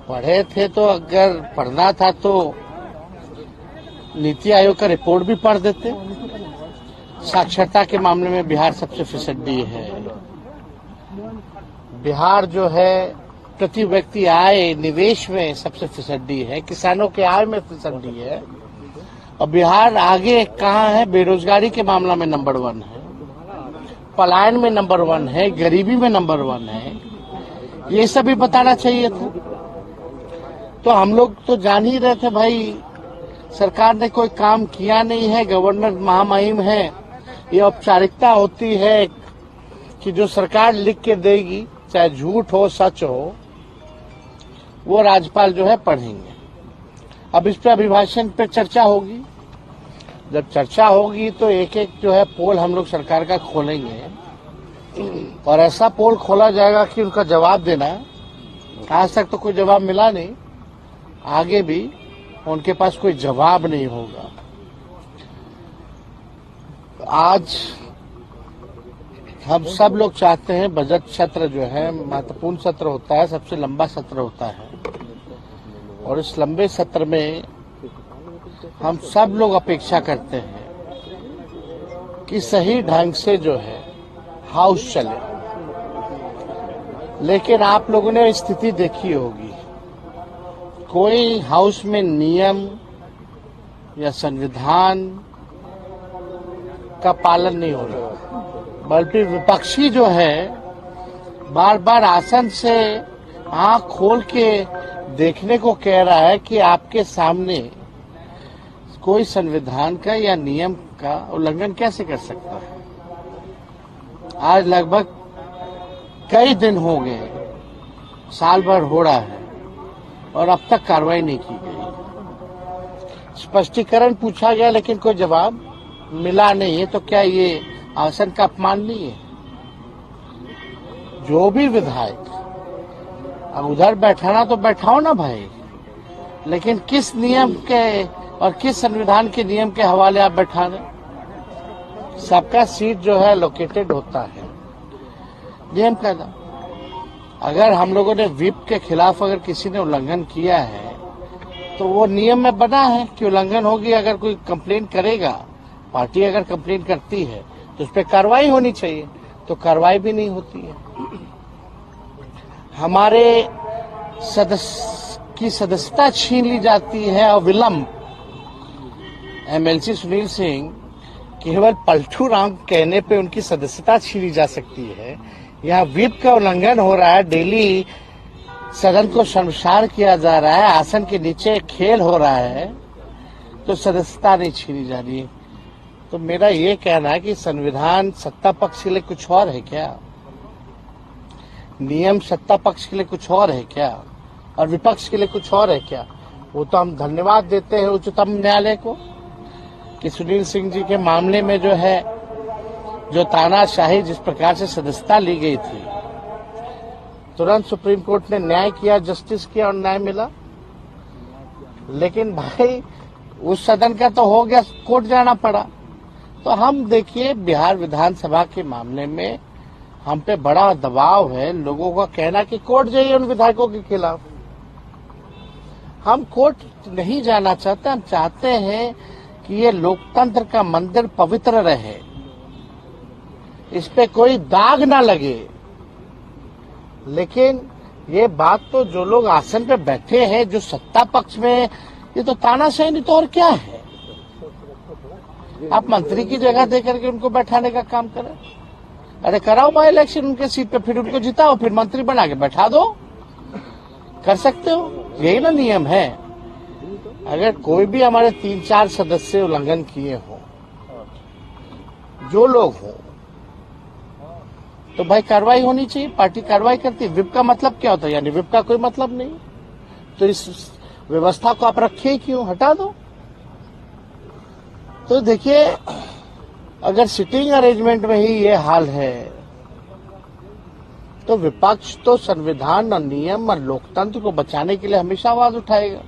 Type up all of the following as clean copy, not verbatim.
पढ़े थे तो अगर पढ़ना था तो नीति आयोग का रिपोर्ट भी पढ़ देते। साक्षरता के मामले में बिहार सबसे फिसड्डी है। बिहार जो है प्रति व्यक्ति आय निवेश में सबसे फिसड्डी है, किसानों के आय में फिसड्डी है। और बिहार आगे कहाँ है? बेरोजगारी के मामला में नंबर 1 है, पलायन में नंबर 1 है, गरीबी में नंबर 1 है। ये सब भी बताना चाहिए था। तो हम लोग तो जान ही रहे थे भाई सरकार ने कोई काम किया नहीं है, गवर्नर महामहिम है। ये औपचारिकता होती है कि जो सरकार लिख के देगी, चाहे झूठ हो सच हो, वो राज्यपाल जो है पढ़ेंगे। अब इस पे अभिभाषण पे चर्चा होगी। जब चर्चा होगी तो एक एक जो है पोल हम लोग सरकार का खोलेंगे और ऐसा पोल खोला जाएगा कि उनका जवाब देना। आज तक तो कोई जवाब मिला नहीं, आगे भी उनके पास कोई जवाब नहीं होगा। आज हम सब लोग चाहते हैं बजट सत्र जो है महत्वपूर्ण सत्र होता है, सबसे लंबा सत्र होता है। और इस लंबे सत्र में हम सब लोग अपेक्षा करते हैं कि सही ढंग से जो है हाउस चले। लेकिन आप लोगों ने स्थिति देखी होगी, कोई हाउस में नियम या संविधान का पालन नहीं हो रहा, बल्कि विपक्षी जो है बार बार आसन से आंख खोल के देखने को कह रहा है कि आपके सामने कोई संविधान का या नियम का उल्लंघन कैसे कर सकता है। आज लगभग कई दिन हो गए, साल भर हो रहा है और अब तक कार्रवाई नहीं की गई। स्पष्टीकरण पूछा गया लेकिन कोई जवाब मिला नहीं है। तो क्या ये आसन का अपमान नहीं है? जो भी विधायक अब उधर बैठाना तो बैठाओ ना भाई, लेकिन किस नियम के और किस संविधान के नियम के हवाले आप बैठा रहे? सबका सीट जो है लोकेटेड होता है नियम का। अगर हम लोगों ने व्हिप के खिलाफ अगर किसी ने उल्लंघन किया है तो वो नियम में बना है कि उल्लंघन होगी। अगर कोई कंप्लेंट करेगा, पार्टी अगर कंप्लेंट करती है तो उस पर कार्रवाई होनी चाहिए, तो कार्रवाई भी नहीं होती है। हमारे सदस्य की सदस्यता छीन ली जाती है और विलंब। एमएलसी सुनील सिंह केवल पलटू राम कहने पे उनकी सदस्यता छीनी जा सकती है। यहाँ व्हिप का उल्लंघन हो रहा है, डेली सदन को शर्मसार किया जा रहा है, आसन के नीचे खेल हो रहा है, तो सदस्यता नहीं छीनी जा रही। तो मेरा ये कहना है कि संविधान सत्ता पक्ष के लिए कुछ और है क्या? नियम सत्ता पक्ष के लिए कुछ और है क्या? और विपक्ष के लिए कुछ और है क्या? वो तो हम धन्यवाद देते हैं उच्चतम न्यायालय को कि सुनील सिंह जी के मामले में जो है जो तानाशाही जिस प्रकार से सदस्यता ली गई थी, तुरंत सुप्रीम कोर्ट ने न्याय किया, जस्टिस किया और न्याय मिला। लेकिन भाई उस सदन का तो हो गया, कोर्ट जाना पड़ा। तो हम देखिए बिहार विधानसभा के मामले में हम पे बड़ा दबाव है, लोगों का कहना कि कोर्ट जाइए उन विधायकों के खिलाफ। हम कोर्ट नहीं जाना चाहते, हम चाहते हैं कि ये लोकतंत्र का मंदिर पवित्र रहे, इस पे कोई दाग ना लगे। लेकिन ये बात तो जो लोग आसन पे बैठे हैं, जो सत्ता पक्ष में, ये तो तानाशाही नहीं तो और क्या है। आप मंत्री की जगह देकर के उनको बैठाने का काम करें। अरे कराओ बाय इलेक्शन उनके सीट पे, फिर उनको जिताओ, फिर मंत्री बना के बैठा दो, कर सकते हो। यही ना नियम है। अगर कोई भी हमारे 3-4 सदस्य उल्लंघन किए हो, जो लोग हो, तो भाई कार्रवाई होनी चाहिए। पार्टी कार्रवाई करती है। व्हिप का मतलब क्या होता है? यानी व्हिप का कोई मतलब नहीं, तो इस व्यवस्था को आप रखिए क्यों? हटा दो। तो देखिए, अगर सिटिंग अरेंजमेंट में ही ये हाल है तो विपक्ष तो संविधान और नियम और लोकतंत्र को बचाने के लिए हमेशा आवाज उठाएगा।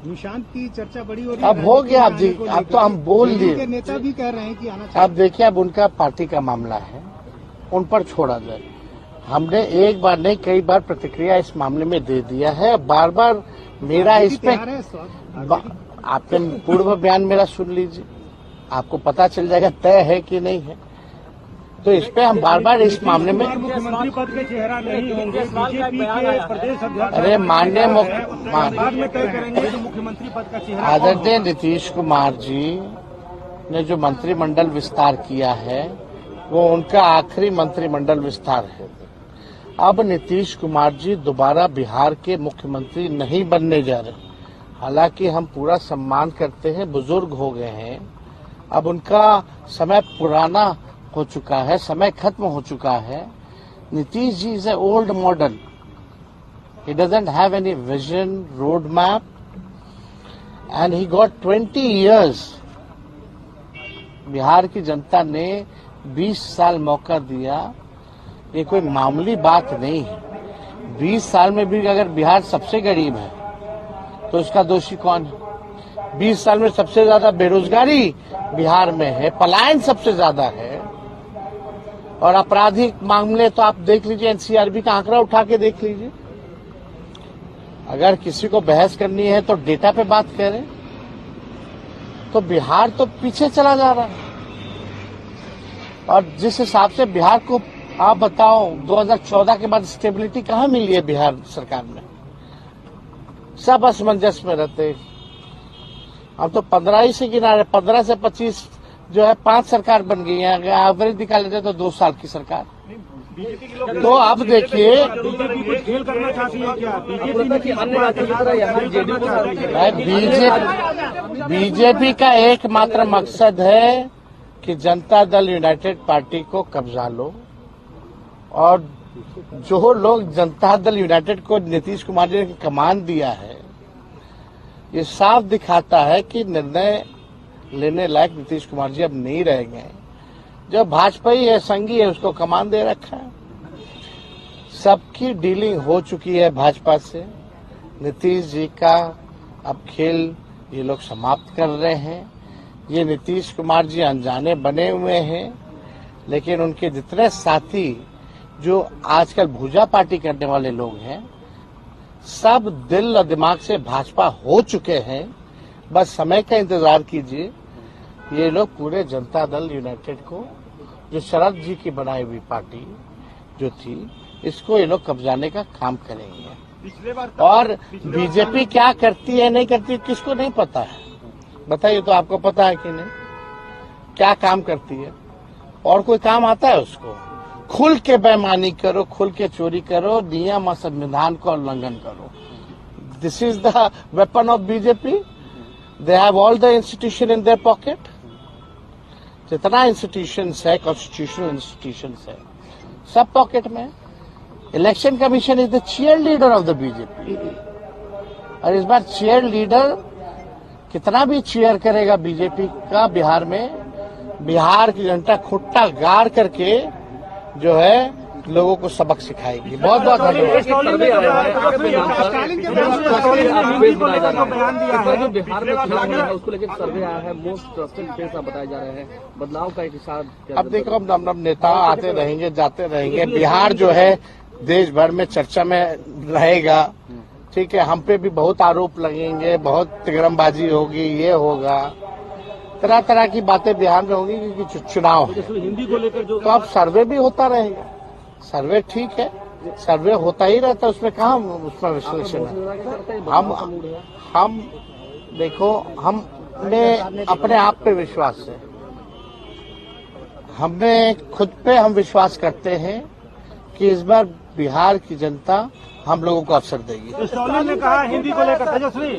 निशांत की चर्चा बड़ी हो रही है। अब हो गया, अब तो हम बोल दिए। नेता भी कह रहे हैं कि आना चाहिए। अब देखिए, अब उनका पार्टी का मामला है, उन पर छोड़ा जाए। हमने एक बार नहीं कई बार प्रतिक्रिया इस मामले में दे दिया है। बार बार मेरा इस पे आपने पूर्व बयान मेरा सुन लीजिए, आपको पता चल जाएगा तय है कि नहीं है। तो इस पे हम बार बार इस मामले में मुख्यमंत्री पद के चेहरा नहीं होंगे, बीजेपी के प्रदेश अध्यक्ष अरे माननीय बाद में तय करेंगे जो मुख्यमंत्री पद का चेहरा आदरणीय नीतीश कुमार जी ने जो मंत्रिमंडल विस्तार किया है वो उनका आखिरी मंत्रिमंडल विस्तार है। अब नीतीश कुमार जी दोबारा बिहार के मुख्यमंत्री नहीं बनने जा रहे। हालांकि हम पूरा सम्मान करते हैं, बुजुर्ग हो गए हैं, अब उनका समय पुराना हो चुका है, समय खत्म हो चुका है। Nitish ji is a old model, he doesn't have any vision, road map, and he got 20 years। Bihar की जनता ने 20 साल मौका दिया, ये कोई मामूली बात नहीं है। 20 साल में भी अगर बिहार सबसे गरीब है तो इसका दोषी कौन है? 20 साल में सबसे ज्यादा बेरोजगारी बिहार में है, पलायन सबसे ज्यादा है, और आपराधिक मामले तो आप देख लीजिए, एनसीआरबी का आंकड़ा उठा के देख लीजिए। अगर किसी को बहस करनी है तो डेटा पे बात करें। तो बिहार तो पीछे चला जा रहा है, और जिस हिसाब से बिहार को आप बताओ 2014 के बाद स्टेबिलिटी कहाँ मिली है बिहार सरकार में? सब असमंजस में रहते। हम तो 15 ही से गिना रहे, 15 से 25 जो है 5 सरकार बन गई है। अगर एवरेज निकाले जाए तो 2 साल की सरकार। तो अब देखिए, खेल करना चाहती है क्या? बीजेपी का एकमात्र मकसद है कि जनता दल यूनाइटेड पार्टी को कब्जा लो, और जो लोग जनता दल यूनाइटेड को नीतीश कुमार जी ने कमान दिया है, ये साफ दिखाता है कि निर्णय लेने लायक नीतीश कुमार जी अब नहीं रह गए। जो भाजपा ही है, संघी है, उसको कमान दे रखा है। सबकी डीलिंग हो चुकी है भाजपा से। नीतीश जी का अब खेल ये लोग समाप्त कर रहे हैं। ये नीतीश कुमार जी अनजाने बने हुए हैं, लेकिन उनके जितने साथी जो आजकल भूजा पार्टी करने वाले लोग हैं, सब दिल और दिमाग से भाजपा हो चुके हैं। बस समय का इंतजार कीजिए। ये लोग पूरे जनता दल यूनाइटेड को, जो शरद जी की बनाई हुई पार्टी जो थी, इसको ये लोग कब्जाने का काम करेंगे। और बीजेपी क्या करती है नहीं करती किसको नहीं पता है, बताइए तो आपको पता है कि नहीं क्या काम करती है? और कोई काम आता है उसको? खुल के बेईमानी करो, खुल के चोरी करो, नियम और संविधान का उल्लंघन करो। This is the weapon of BJP. They have all the institution in their pocket. जितना इंस्टीट्यूशंस है, कॉन्स्टिट्यूशनल इंस्टीट्यूशंस है, सब पॉकेट में। Election commission is the cheerleader of the BJP, और इस बार चीयर लीडर कितना भी चीयर करेगा बीजेपी का बिहार में, बिहार की जनता खुट्टा गाड़ करके जो है लोगों को सबक सिखाएगी। बहुत बहुत धन्यवाद। बिहार में उसको लेकर सर्वे आया है, मोस्ट ट्रस्टेड प्लेस बताए जा रहे हैं, बदलाव का एक हिसाब। अब देखो, हम नेता आते रहेंगे, जाते रहेंगे। बिहार जो है देश भर में चर्चा में रहेगा, ठीक है। हम पे भी बहुत आरोप लगेंगे, बहुत तिगड़मबाजी होगी, ये होगा, तरह तरह की बातें बिहार में होंगी, क्योंकि चुनाव है। हिंदी को लेकर जो तो अब सर्वे भी होता रहेगा। सर्वे ठीक है, सर्वे होता ही रहता है, उसमें कहाँ उसमें विश्लेषण है। हम देखो, हमने अपने आप पे विश्वास है, हमें खुद पे हम विश्वास करते हैं कि इस बार बिहार की जनता हम लोगों को अवसर देगी। स्टालिन ने कहा हिंदी को लेकर तेजस्वी